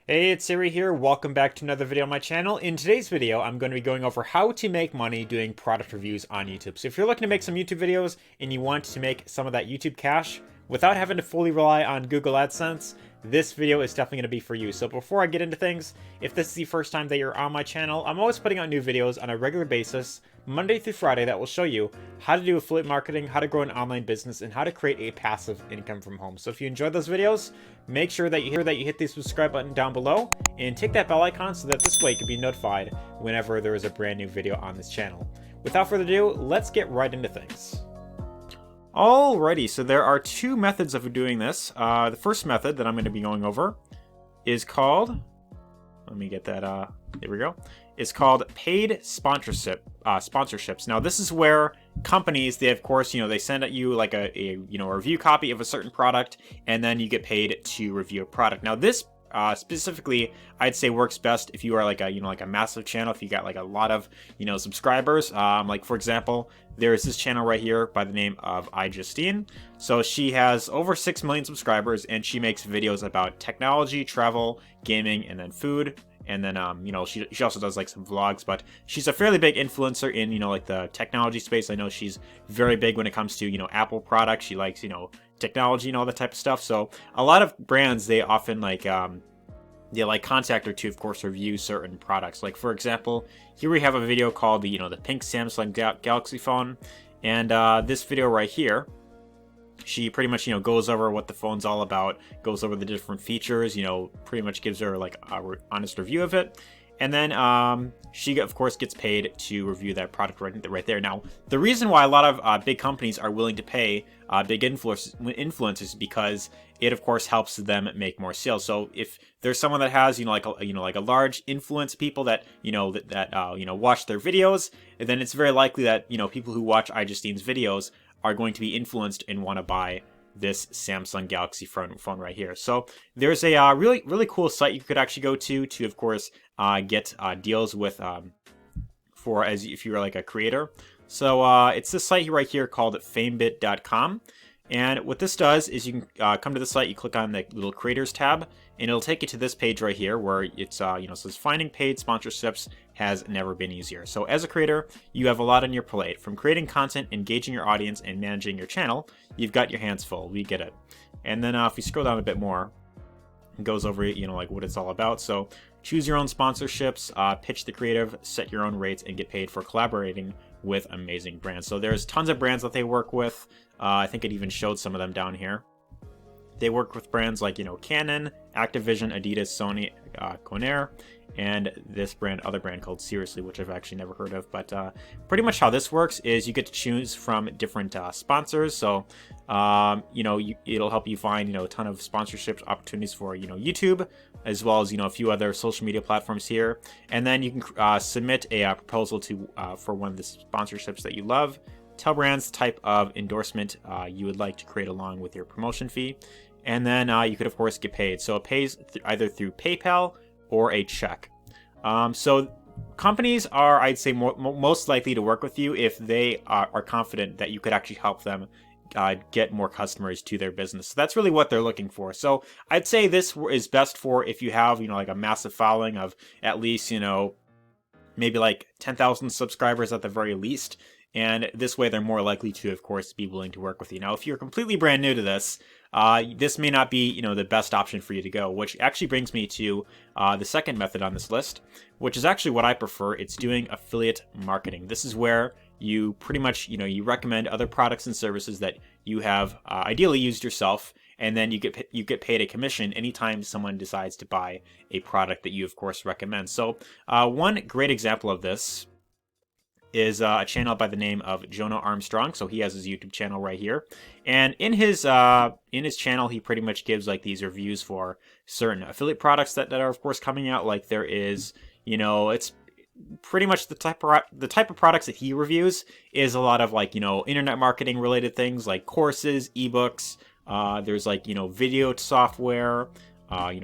Hey, it's Arie here. Welcome back to another video on my channel. In today's video, I'm going to be going over how to make money doing product reviews on YouTube. So if you're looking to make some YouTube videos and you want to make some of that YouTube cash without having to fully rely on Google AdSense, this video is definitely going to be for you. So before I get into things, if this is the first time that you're on my channel, I'm always putting out new videos on a regular basis, Monday through Friday, that will show you how to do affiliate marketing, how to grow an online business, and how to create a passive income from home. So if you enjoyed those videos, make sure that you hit the subscribe button down below and tick that bell icon so that this way you can be notified whenever there is a brand new video on this channel. Without further ado, let's get right into things. Alrighty, so there are two methods of doing this. The first method that I'm going to be going over is called, let me get that, there we go. It's called paid sponsorships. Now this is where companies, they of course, they send at you like a review copy of a certain product, and then you get paid to review a product. Now this specifically, I'd say works best if you are like a massive channel, if you got like a lot of subscribers. Like for example, there's this channel right here by the name of iJustine. So she has over 6 million subscribers, and she makes videos about technology, travel, gaming, and then food. And then, she also does like some vlogs, but she's a fairly big influencer in, like the technology space. I know she's very big when it comes to, Apple products. She likes, technology and all that type of stuff. So a lot of brands, they often contact her to, of course, review certain products. Like for example, here we have a video called the pink Samsung Galaxy phone. And this video right here, she pretty much, goes over what the phone's all about, goes over the different features, pretty much gives her like a honest review of it. And then she, of course, gets paid to review that product right there. Now, the reason why a lot of big companies are willing to pay big influencers is because it, of course, helps them make more sales. So if there's someone that has, like a large influence people that, watch their videos, then it's very likely that, people who watch iJustine's videos are going to be influenced and want to buy this Samsung Galaxy phone right here. So there's a really cool site you could actually go to of course get deals with if you're like a creator. So it's this site right here called famebit.com. And what this does is you can come to the site, you click on the little creators tab, and it'll take you to this page right here where it's, says finding paid sponsorships has never been easier. So as a creator, you have a lot on your plate. From creating content, engaging your audience, and managing your channel, you've got your hands full. We get it. And then if you scroll down a bit more, it goes over, like what it's all about. So choose your own sponsorships, pitch the creative, set your own rates, and get paid for collaborating with amazing brands. So there's tons of brands that they work with. I think it even showed some of them down here. They work with brands like, Canon, Activision, Adidas, Sony, Conair, and this other brand called Seriously, which I've actually never heard of. But pretty much how this works is you get to choose from different sponsors. So, it'll help you find, a ton of sponsorship opportunities for, YouTube, as well as, a few other social media platforms here. And then you can submit a proposal for one of the sponsorships that you love. Tell brands the type of endorsement you would like to create along with your promotion fee. And then you could, of course, get paid. So it pays either through PayPal or a check. So companies are, I'd say, most likely to work with you if they are confident that you could actually help them get more customers to their business. So that's really what they're looking for. So I'd say this is best for if you have, like a massive following of at least, maybe like 10,000 subscribers at the very least. And this way they're more likely to, of course, be willing to work with you. Now, if you're completely brand new to this, this may not be, the best option for you to go, which actually brings me to the second method on this list, which is actually what I prefer. It's doing affiliate marketing. This is where you pretty much, you recommend other products and services that you have ideally used yourself, and then you get paid a commission anytime someone decides to buy a product that you, of course, recommend. So one great example of this is a channel by the name of Jonah Armstrong. So he has his YouTube channel right here, and in his channel, he pretty much gives like these reviews for certain affiliate products that are, of course, coming out. Like there is, it's pretty much the type of products that he reviews is a lot of like internet marketing related things like courses, ebooks. There's like video software.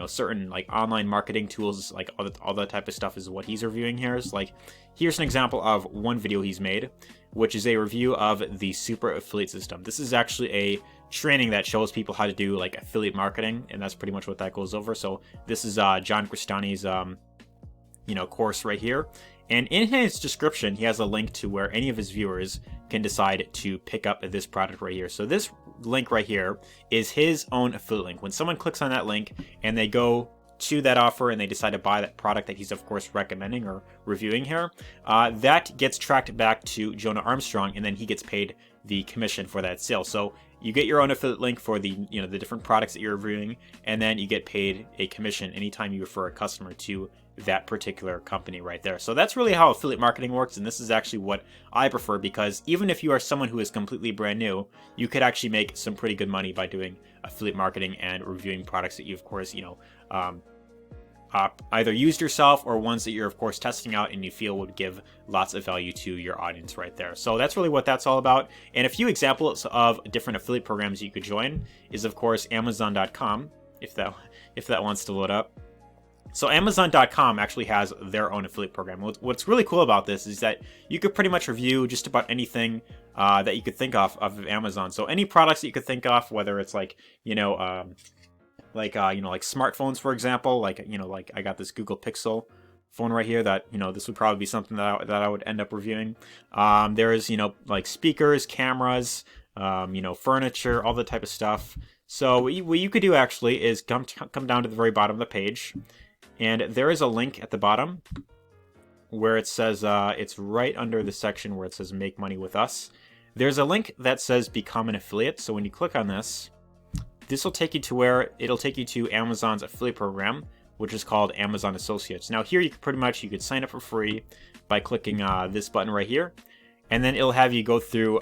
Certain like online marketing tools, like all that type of stuff is what he's reviewing here. Is like, here's an example of one video he's made, which is a review of the Super Affiliate System. This is actually a training that shows people how to do like affiliate marketing, and that's pretty much what that goes over. So this is John Cristani's course right here, and in his description he has a link to where any of his viewers can decide to pick up this product right here. So this link right here is his own affiliate link. When someone clicks on that link and they go to that offer and they decide to buy that product that he's of course recommending or reviewing here, that gets tracked back to Jonah Armstrong, and then he gets paid the commission for that sale. So you get your own affiliate link for the the different products that you're reviewing, and then you get paid a commission anytime you refer a customer to that particular company right there. So that's really how affiliate marketing works, and this is actually what I prefer, because even if you are someone who is completely brand new, you could actually make some pretty good money by doing affiliate marketing and reviewing products that you of course either used yourself or ones that you're of course testing out and you feel would give lots of value to your audience right there. So that's really what that's all about. And a few examples of different affiliate programs you could join is of course Amazon.com, if that wants to load up. So Amazon.com actually has their own affiliate program. What's really cool about this is that you could pretty much review just about anything that you could think of Amazon. So any products that you could think of, whether it's like smartphones, for example, like I got this Google Pixel phone right here that this would probably be something that I would end up reviewing. There is like speakers, cameras, furniture, all the type of stuff. So what you could do actually is come down to the very bottom of the page, and there is a link at the bottom where it says it's right under the section where it says make money with us. There's a link that says become an affiliate. So when you click on this will take you to where it'll take you to Amazon's affiliate program, which is called Amazon Associates. Now here you could sign up for free by clicking this button right here, and then it'll have you go through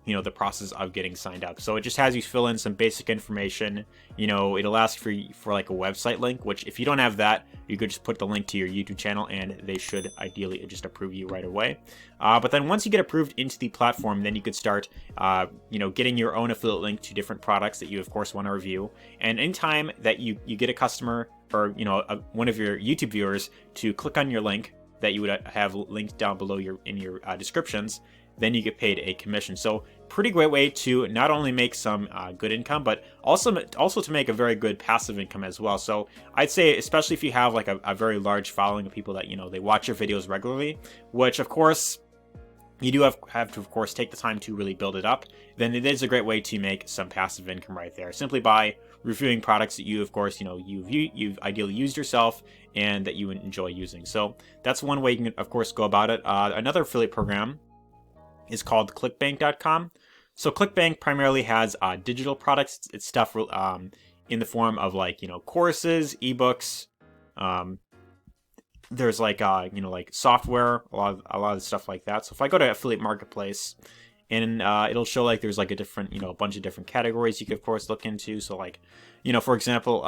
the process of getting signed up. So it just has you fill in some basic information. It'll ask for like a website link, which if you don't have that, you could just put the link to your YouTube channel and they should ideally just approve you right away. But then once you get approved into the platform, then you could start getting your own affiliate link to different products that you of course want to review. And anytime that you get a customer or one of your YouTube viewers to click on your link that you would have linked down below in your descriptions, then you get paid a commission. So pretty great way to not only make some good income, but also to make a very good passive income as well. So I'd say, especially if you have like a very large following of people that they watch your videos regularly, which of course you do have to of course take the time to really build it up, then it is a great way to make some passive income right there, simply by reviewing products that you of course you've ideally used yourself and that you enjoy using. So that's one way you can of course go about it. Another affiliate program is called clickbank.com. So clickbank primarily has digital products. It's stuff in the form of like courses, ebooks. There's like like software, a lot of stuff like that. So if I go to affiliate marketplace, and it'll show like there's like a bunch of different categories you could of course look into. So like for example,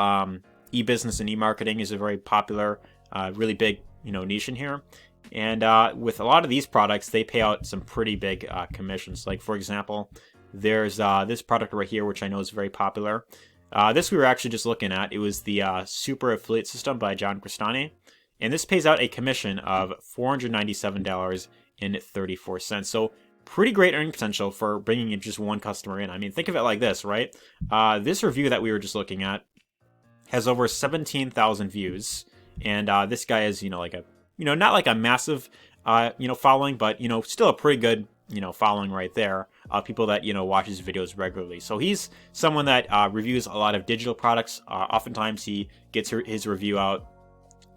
e-business and e-marketing is a very popular, really big niche in here. And with a lot of these products, they pay out some pretty big commissions. Like for example, there's this product right here, which I know is very popular. This we were actually just looking at. It was the Super Affiliate System by John Cristani. And this pays out a commission of $497.34. So pretty great earning potential for bringing in just one customer in. I mean, think of it like this, right? This review that we were just looking at has over 17,000 views. And this guy is, like a, not like a massive, following, but, still a pretty good, following right there. People that, watch his videos regularly. So he's someone that reviews a lot of digital products. Oftentimes he gets his review out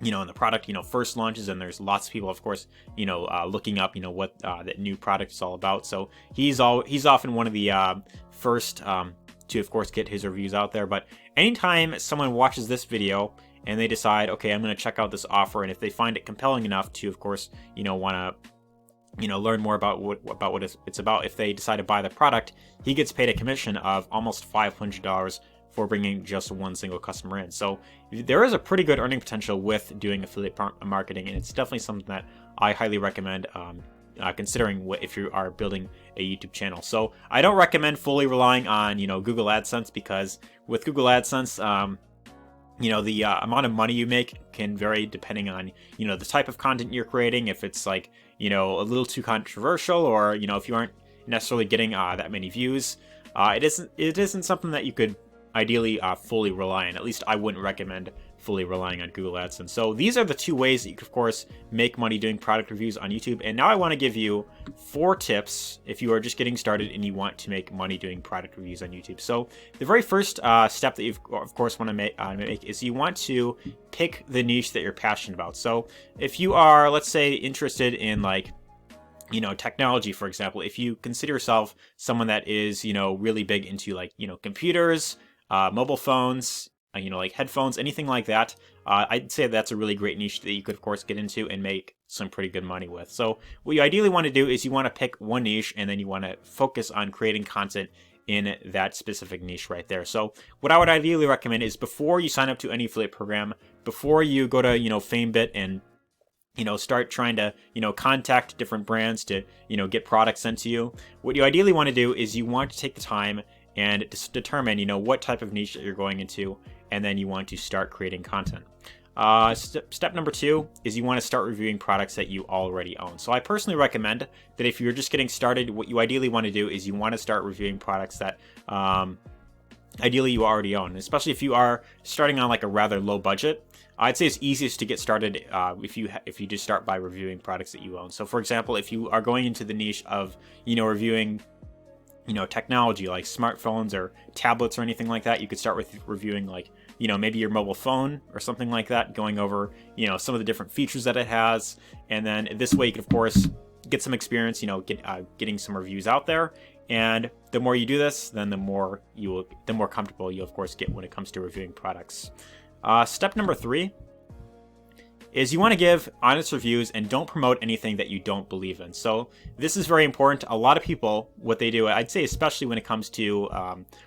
and the product, first launches, and there's lots of people, of course, looking up, what that new product is all about. So he's often one of the first to, of course, get his reviews out there. But anytime someone watches this video and they decide, okay, I'm going to check out this offer, and if they find it compelling enough to, of course, want to, learn more about what it's about, if they decide to buy the product, he gets paid a commission of almost $500 for bringing just one single customer in. So there is a pretty good earning potential with doing affiliate marketing, and it's definitely something that I highly recommend considering if you are building a YouTube channel. So I don't recommend fully relying on Google AdSense, because with Google AdSense, the amount of money you make can vary depending on the type of content you're creating. If it's like a little too controversial, or if you aren't necessarily getting that many views. it isn't something that you could ideally fully rely on. At least I wouldn't recommend fully relying on Google AdSense. So these are the two ways that you can, of course, make money doing product reviews on YouTube. And now I want to give you 4 tips if you are just getting started and you want to make money doing product reviews on YouTube. So the very first step that you, of course, want to make is you want to pick the niche that you're passionate about. So if you are, let's say, interested in like, technology, for example, if you consider yourself someone that is, really big into like, computers, mobile phones, like headphones, anything like that, I'd say that's a really great niche that you could, of course, get into and make some pretty good money with. So what you ideally want to do is you want to pick one niche and then you want to focus on creating content in that specific niche right there. So what I would ideally recommend is before you sign up to any affiliate program, before you go to, FameBit and start trying to, contact different brands to, get products sent to you, what you ideally want to do is you want to take the time and determine, what type of niche that you're going into, and then you want to start creating content. Step number 2 is you want to start reviewing products that you already own. So I personally recommend that if you're just getting started, what you ideally want to do is you want to start reviewing products that ideally you already own, especially if you are starting on like a rather low budget. I'd say it's easiest to get started if you just start by reviewing products that you own. So for example, if you are going into the niche of reviewing technology like smartphones or tablets or anything like that, you could start with reviewing like maybe your mobile phone or something like that, going over some of the different features that it has, and then this way you can of course get some experience, getting some reviews out there. And the more you do this, then the more comfortable you'll of course get when it comes to reviewing products. Step number 3 is you want to give honest reviews and don't promote anything that you don't believe in. So this is very important. A lot of people, what they do, I'd say especially when it comes to,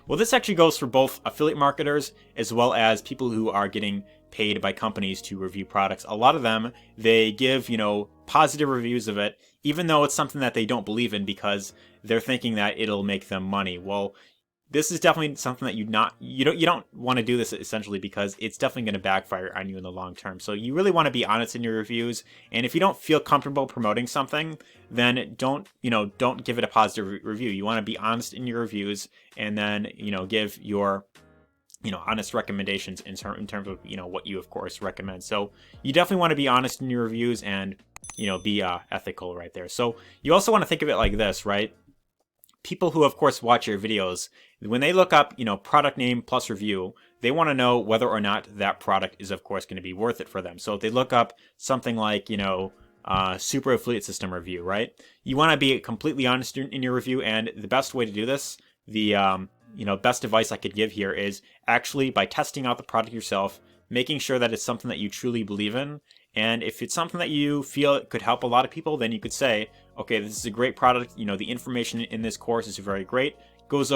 well, this actually goes for both affiliate marketers as well as people who are getting paid by companies to review products. A lot of them, they give, positive reviews of it, even though it's something that they don't believe in because they're thinking that it'll make them money. Well, this is definitely something that you don't want to do this essentially because it's definitely going to backfire on you in the long term. So you really want to be honest in your reviews, and if you don't feel comfortable promoting something, then don't give it a positive review. You want to be honest in your reviews and then give your honest recommendations in terms of what you of course recommend. So you definitely want to be honest in your reviews and be ethical right there. So you also want to think of it like this, right? People who of course watch your videos, when they look up product name plus review, they want to know whether or not that product is of course going to be worth it for them. So if they look up something like super affiliate system review, right? You want to be completely honest in your review, and the best way to do this, the best advice I could give here is actually by testing out the product yourself, making sure that it's something that you truly believe in. And if it's something that you feel it could help a lot of people, then you could say, okay, this is a great product. The information in this course is very great. Goes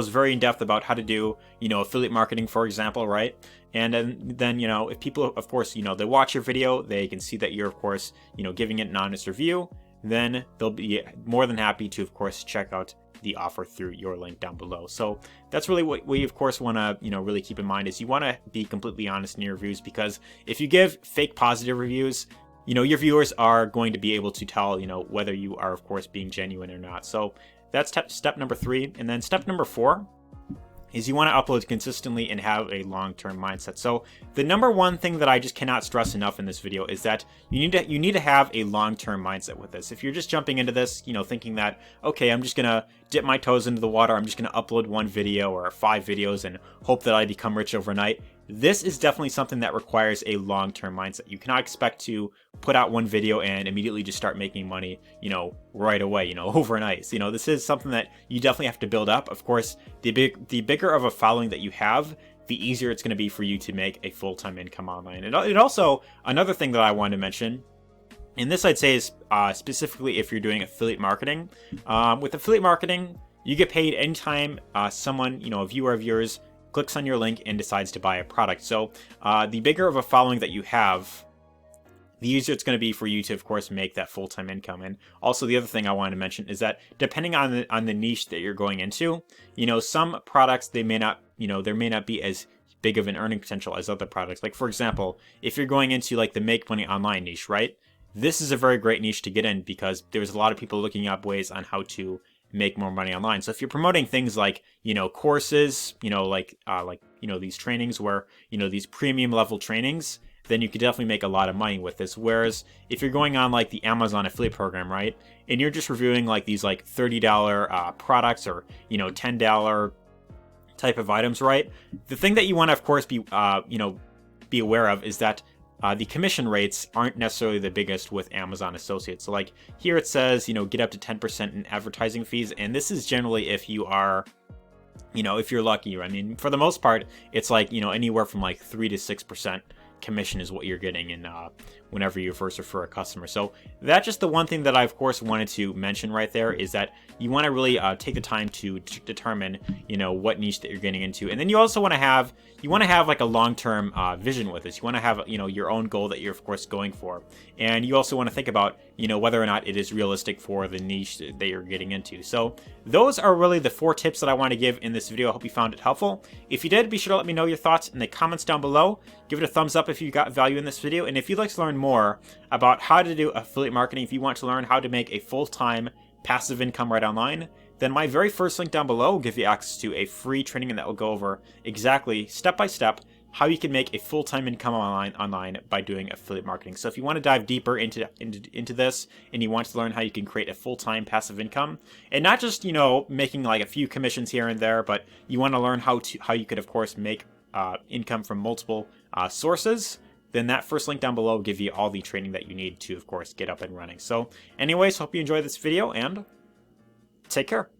very in depth about how to do, affiliate marketing, for example, right? And then if people, of course, they watch your video, they can see that you're, of course, giving it an honest review, then they'll be more than happy to, of course, check out the offer through your link down below. So that's really what we of course want to really keep in mind, is you want to be completely honest in your reviews, because if you give fake positive reviews, your viewers are going to be able to tell whether you are of course being genuine or not. So that's step number 3. And then step number 4 is you want to upload consistently and have a long-term mindset. So the number one thing that I just cannot stress enough in this video is that you need to have a long-term mindset with this. If you're just jumping into this, thinking that, okay, I'm just gonna dip my toes into the water, I'm just gonna upload 1 video or 5 videos and hope that I become rich overnight, this is definitely something that requires a long-term mindset. You cannot expect to put out 1 video and immediately just start making money, right away, overnight. So, this is something that you definitely have to build up. Of course, the bigger of a following that you have, the easier it's going to be for you to make a full-time income online. And it also, another thing that I wanted to mention, and this I'd say is specifically if you're doing affiliate marketing. With affiliate marketing, you get paid anytime someone, a viewer of yours, clicks on your link and decides to buy a product. So the bigger of a following that you have, the easier it's going to be for you to, of course, make that full-time income. And also the other thing I wanted to mention is that depending on the niche that you're going into, some products, they may not, there may not be as big of an earning potential as other products. Like for example, if you're going into like the make money online niche, right? This is a very great niche to get in because there's a lot of people looking up ways on how to make more money online. So if you're promoting things like, courses, these trainings where, these premium level trainings, then you could definitely make a lot of money with this. Whereas if you're going on like the Amazon affiliate program, right, and you're just reviewing like these like $30 products or, $10 type of items, right, the thing that you want to, of course, be aware of is that the commission rates aren't necessarily the biggest with Amazon associates. So like here it says, get up to 10% in advertising fees. And this is generally if you are, if you're lucky. I mean, for the most part, it's like, anywhere from like 3 to 6% commission is what you're getting in whenever you first refer a customer. So that's just the one thing that I, of course, wanted to mention right there, is that you want to really take the time to determine, what niche that you're getting into. And then you also want to have, like a long-term vision with this. You want to have, your own goal that you're, of course, going for. And you also want to think about, whether or not it is realistic for the niche that you're getting into. So those are really the 4 tips that I want to give in this video. I hope you found it helpful. If you did, be sure to let me know your thoughts in the comments down below. Give it a thumbs up if you got value in this video. And if you'd like to learn more about how to do affiliate marketing, if you want to learn how to make a full-time passive income right online, then my very first link down below will give you access to a free training that will go over exactly step-by-step how you can make a full-time income online by doing affiliate marketing. So if you want to dive deeper into this and you want to learn how you can create a full-time passive income, and not just, making like a few commissions here and there, but you want to learn how you could, of course, make income from multiple sources, then that first link down below will give you all the training that you need to, of course, get up and running. So anyways, hope you enjoyed this video, and take care.